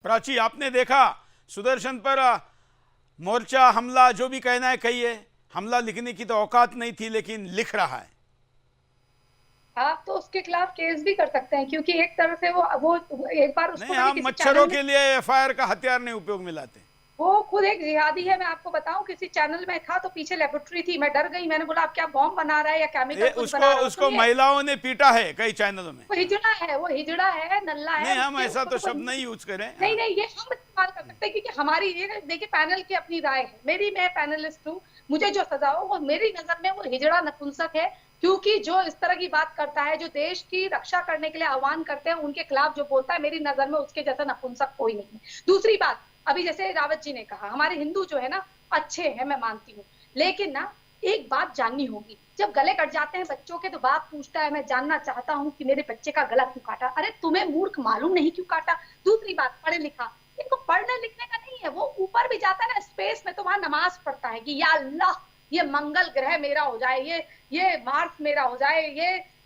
प्राची, आपने देखा सुदर्शन पर मोर्चा हमला, जो भी कहना है कहिए। हमला लिखने की तो औकात नहीं थी, लेकिन लिख रहा है। आप तो उसके खिलाफ केस भी कर सकते हैं, क्योंकि एक तरह से वो एक बार उसको नहीं, मैंने हम किसी मच्छरों चैनल में, के लिए एफआईआर का हथियार नहीं उपयोग में लाते। वो खुद एक जिहादी है। मैं आपको बताऊं, किसी चैनल में था तो पीछे लेबोरेटरी थी, मैं डर गई। मैंने बोला आप क्या बॉम्ब बना रहा है या ये केमिकल कुछ उसको बना रहा हो। उसको सुनिए, महिलाओं ने पीटा है कई चैनलों में। वो हिजड़ा है, वो हिजड़ा है, नल्ला है, नहीं, हम उसके ऐसा ऊपर तो तो कोई शब्द नहीं यूज करें। नहीं। हाँ। नहीं, ये हम इस्तेमाल कर सकते हैं, क्योंकि हमारी ये देखिए पैनल की अपनी राय है, मैं पैनलिस्ट हूँ। मुझे जो सजा हो, वो मेरी नजर में वो हिजड़ा नपुंसक है। क्योंकि जो इस तरह की बात करता है, जो देश की रक्षा करने के लिए आह्वान करते हैं, उनके खिलाफ जो बोलता है, मेरी नजर में उसके जैसा नपुंसक कोई नहीं है। दूसरी बात, अभी जैसे रावत जी ने कहा, हमारे हिंदू जो है ना अच्छे हैं, मैं मानती हूँ, लेकिन ना एक बात जाननी होगी, जब गले कट जाते हैं बच्चों के तो बाप पूछता है, मैं जानना चाहता हूँ कि मेरे बच्चे का गला क्यों काटा। अरे तुम्हें मूर्ख मालूम नहीं क्यों काटा। दूसरी बात, पढ़े लिखा, इनको पढ़ने लिखने का नहीं है। वो ऊपर भी जाता है ना स्पेस में, तो वहां नमाज पढ़ता है कि या अल्लाह, ये मंगल ग्रह मेरा हो जाए, ये मार्स मेरा हो जाए,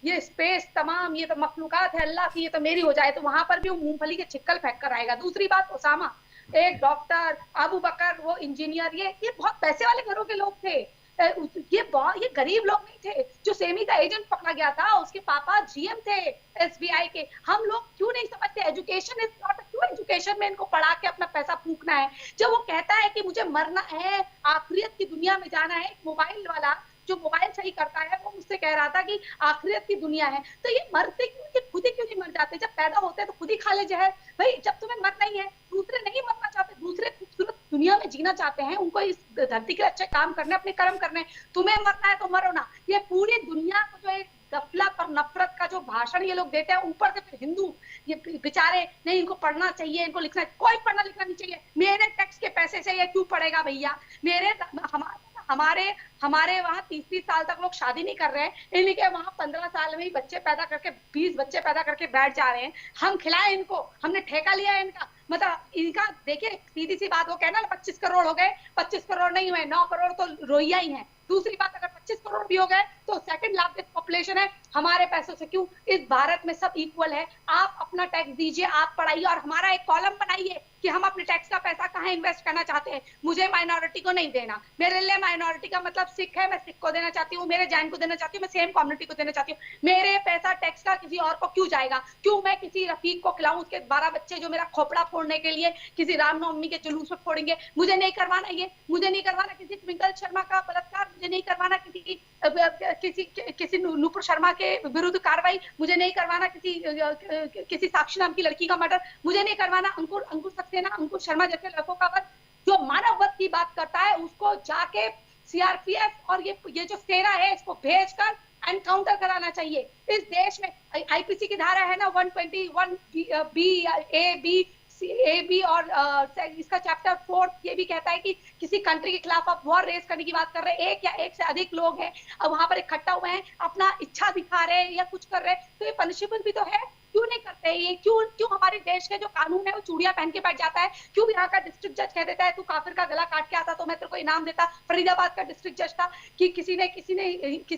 ये स्पेस तमाम, ये तो मखलूकात है अल्लाह की, ये तो मेरी हो जाए। तो वहां पर भी वो मूंगफली के छिक्कल फेंक कर आएगा। दूसरी बात, ओसामा एक डॉक्टर, अबू बकर वो इंजीनियर, ये बहुत पैसे वाले घरों के लोग थे। ये गरीब लोग नहीं थे। जो सेमी का एजेंट पकड़ा गया था, उसके पापा जीएम थे एसबीआई के। हम लोग क्यों नहीं समझते, एजुकेशन इज नॉट, क्यों एजुकेशन में इनको पढ़ा के अपना पैसा फूकना है। जब वो कहता है कि मुझे मरना है, आखिरत की दुनिया में जाना है, मोबाइल वाला जो मोबाइल सही करता है, वो मुझसे कह रहा था कि आखिरत की दुनिया है। तो ये मरते क्यों, ये खुद ही क्यों नहीं मर जाते? जब पैदा होते हैं तो खुद ही खा ले जहर। भाई जब तुम्हें मरना ही है, दूसरे नहीं मरना चाहते, दूसरे खूबसूरत दुनिया में जीना चाहते हैं, उनको इस धरती के अच्छे काम करने, अपने कर्म करने। तुम्हें मरना है तो मरो ना। ये पूरी दुनिया को जो एक गफलत और नफरत का जो भाषण ये लोग देते हैं, ऊपर से फिर हिंदू ये बेचारे, नहीं इनको पढ़ना चाहिए, इनको लिखना, कोई पढ़ना लिखना नहीं चाहिए। मेरे टैक्स के पैसे से ये क्यों पढ़ेगा भैया? मेरे हमारे हमारे वहां 30-30 साल तक लोग शादी नहीं कर रहे हैं, इनके वहां 15 साल में ही बच्चे पैदा करके, 20 बच्चे पैदा करके बैठ जा रहे हैं। हम खिलाए इनको, हमने ठेका लिया है इनका। मतलब इनका देखिए, सीधी सी बात, वो कहना 25 करोड़ हो गए, 25 करोड़ नहीं हुए, 9 करोड़ तो रोइया ही है। दूसरी बात, अगर 25 करोड़ भी हो गए तो सेकंड लार्जेस्ट पॉपुलेशन है, हमारे पैसों से क्यों? इस भारत में सब इक्वल है। आप अपना टैक्स दीजिए, आप पढ़ाइए, और हमारा एक कॉलम बनाइए कि हम अपने टैक्स का पैसा कहाँ इन्वेस्ट करना चाहते हैं। मुझे माइनॉरिटी को नहीं देना। मेरे लिए माइनॉरिटी का मतलब सिख है, मैं सिख को देना चाहती हूँ, मेरे जैन को देना चाहती हूँ, मैं सेम कम्युनिटी को देना चाहती हूँ। मेरे पैसा टैक्स का किसी और को क्यों जाएगा? क्यों मैं किसी रफीक को खिलाऊं, उसके 12 बच्चे जो मेरा खोपड़ा फोड़ने के लिए किसी रामनवमी के जुलूस में फोड़ेंगे? मुझे नहीं करवाना ये, मुझे नहीं करवाना किसी ट्विंकल शर्मा का बलात्कार, मुझे नहीं करवाना किसी नुपुर शर्मा के विरुद्ध कार्रवाई, मुझे नहीं करवाना किसी साक्षी नाम की लड़की का मर्डर, मुझे नहीं करवाना अंकुर सक्सेना, अंकुर शर्मा जैसे लड़कों का वध। जो मानववध की बात करता है, उसको जाके सीआरपीएफ और ये जो सेना है, इसको भेजकर एनकाउंटर कराना चाहिए। इस देश में आईपीसी की धारा है ना 121 बी, ए बी और इसका चैप्टर 4 ये भी कहता है कि किसी कंट्री के खिलाफ आप वॉर रेस करने की बात कर रहे हैं, एक या एक से अधिक लोग हैं, अब वहां पर इकट्ठा हुए हैं, अपना इच्छा दिखा रहे हैं या कुछ कर रहे हैं, तो ये पनिशेबल भी तो है। क्यों नहीं करते ये? क्यों हमारे देश के जो कानून है वो चूड़ियां पहन के बैठ जाता है? क्यों यहाँ का डिस्ट्रिक्ट जज कह देता है, तू काफिर का गला काट के आता तो मैं तेरे को इनाम देता? फरीदाबाद का डिस्ट्रिक्ट जज था कि किसी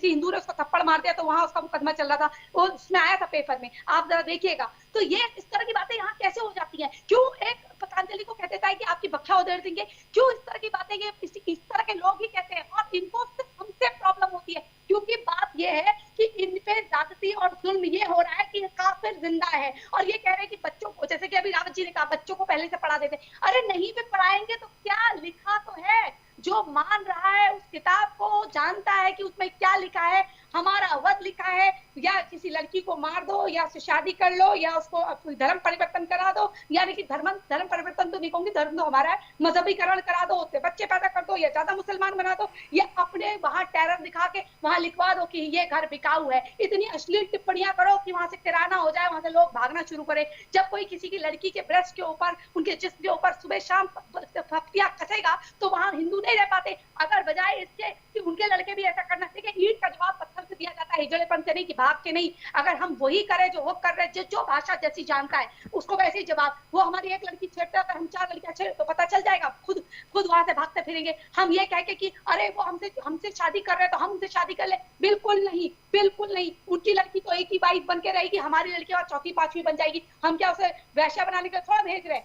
हिंदू ने उसको थप्पड़ मार दिया, तो वहां उसका मुकदमा चल रहा था, वो उसमें आया था पेपर में, आप जरा देखिएगा। तो ये इस तरह की बातें यहाँ कैसे हो जाती हैं? क्यों एक पतंजलि को कह देता है कि आपकी बख्शा उधेड़ देंगे? क्यों इस तरह की बातें ये इस तरह के लोग ही कहते हैं? और इनको सिर्फ हमसे प्रॉब्लम होती है, क्योंकि बात ये है कि इन पे ज्यादती और जुल्म ये हो रहा है कि काफिर जिंदा है, और ये कह रहे हैं कि बच्चों को, जैसे कि अभी रावत जी ने कहा, बच्चों को पहले से पढ़ा देते। अरे नहीं भी पढ़ाएंगे तो क्या लिखा तो है? जो मान रहा है उस किताब को जानता है कि उसमें क्या लिखा है। हमारा वध लिखा है, या किसी लड़की को मार दो, या उससे शादी कर लो, या उसको धर्म परिवर्तन करा दो, यानी कि धर्म परिवर्तन तो नहीं कहूंगी, धर्म तो हमारा है, मजहबीकरण करा दो, उससे बच्चे पैदा कर दो, या ज्यादा मुसलमान बना दो, या अपने वहां टेरर दिखा के वहां लिखवा दो कि ये घर बिकाऊ है। इतनी अश्लील टिप्पणियां करो कि वहां से किराना हो जाए, वहां से लोग भागना शुरू करें। जब कोई किसी की लड़की के ब्रेस्ट के ऊपर, उनके जिस्म के ऊपर सुबह शाम फप्तियां कसेगा, तो वहां हिंदू नहीं रह पाते। अगर बजाय इसके कि उनके लड़के भी ऐसा करना, देखिए ईंट का जवाब पत्थर से दिया जाता है, हिजड़ेपन से नहीं कि भाग के नहीं। अगर हम वही करें जो वो कर रहे हैं, जो भाषा जैसी जानता है उसको वैसे ही जवाब। वो हमारी एक लड़की छेड़ता है, अगर हम 4 लड़कियां छेड़े तो पता चल जाएगा, खुद वहां से भागते फिरेंगे। हम ये कह के कि अरे वो हमसे शादी कर रहे हैं तो हम उनसे शादी कर ले, बिल्कुल नहीं, बिल्कुल नहीं। उनकी लड़की तो एक ही वाइफ बन के रहेगी, हमारी लड़की और चौथी पांचवी बन जाएगी। हम क्या उसे वैश्या बनाने के लिए थोड़ा भेज रहे हैं?